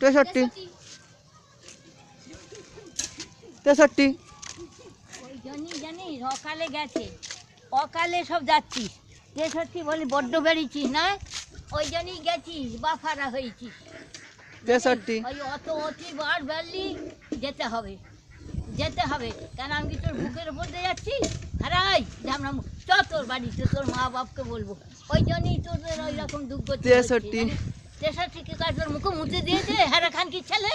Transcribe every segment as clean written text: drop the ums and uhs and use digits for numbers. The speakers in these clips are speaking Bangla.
63 63 ওই জন্যই জানিস অকালে গেছে, অকালে সব যাচ্ছিস। 63 বলি বড্ড বেরিয়েছিস না, ওই জন্যই গেছিস বাফারা হয়েছিস। 63 ওই অতি বার বেরলি যেতে হবে, যেতে হবে। কেন আমি কি তোর বুকের উপর দিয়ে যাচ্ছি? হারাই আমরা চ তোর বাড়িতে, তোর মা বাপকে বলবো। ওই জন্যই তোদের ওই রকম দুঃখ। 63 63 কি কাজ তোর মুখে মুছে দিয়েছে হ্যাঁ খান কি ছেলে?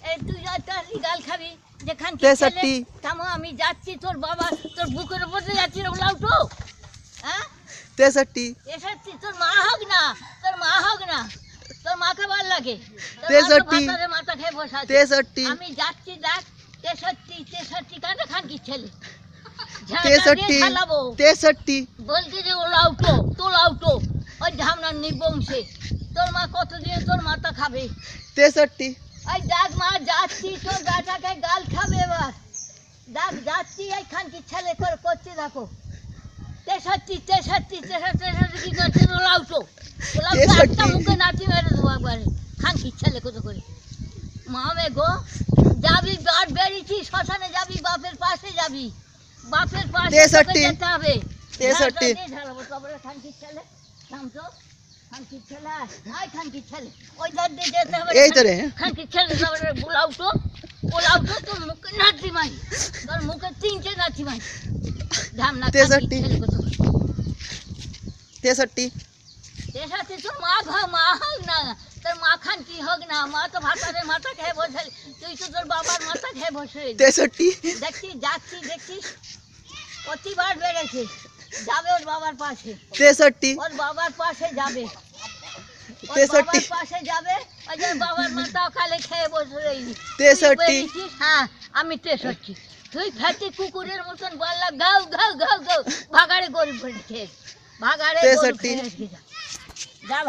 এই তুই তোর গাল খাবি যে খান কি ছেলে? থামো, আমি যাচ্ছি তোর বাবা, তোর বুকের উপর দিয়ে যাচ্ছি রে লাউটো। হ্যাঁ 63 63 তোর মা হোক না, তোর মা হোক না, তোর মাকে ভাল লাগে। 63 মাথা খেয়ে বসে আছে। 63 আমি যাচ্ছি দেখ। 63 কানে খান কি ছেলে? 63 বলছি যে ও লাউটো, তো লাউটো ওই ঝামনার নিবংশে তোর মা কত দিয়ে তোর মাথা খাবে। 63 এই দেখ মা যাচ্ছি, তোর বেটাকে গাল খাবে এবার। দেখ যাচ্ছি, এই খানকি ছেলে করে করছে দেখো। 63 কি করছে ও লাউটো? ও লাউটো একটা মুখে নাচি মেরে দেবো একবারে। খানকি ছেলে কত করে মামে গো। যাবি বাদ বেরিয়েছি, শ্মশানে যাবি, বাপের পাশে যাবি, বাপের পাশে যেতে হবে। 63 খানকি ছেলে নাম তো খানকি ছেলে, আয় খানকি ছেলে ওই ধার দিয়ে যেতে হবে। এই তো রে খানকি ছেলে তারপরে বুলাউটো, ওলাউটো তোর মুখে নাচি মাই, তোর মুখে 3টে নাচি মাই। ধামনা 63 তোর মা মা হোক না, তোর মা খান কি হোক না, মা তো ভাতারে মাথা খেয়ে বসে, তুই তো তোর বাবার মাথা খেয়ে বসে। 63 দেখছিস যাচ্ছিস, দেখছিস প্রতিবার বেড়েছে, যাবে ওর বাবার পাশে, 63 ওর বাবার পাশে যাবে, ওর 63 বাবার পাশে যাবে। ওই যে বাবার মাথা খালে খেয়ে বসে রইলি। 63 হ্যাঁ আমি 63। তুই ফেটি কুকুরের মতন বললা গাও গাও গাও গাও, ভাগাড়ে গরিব খেয়ে, ভাগাড়ে 63 যা।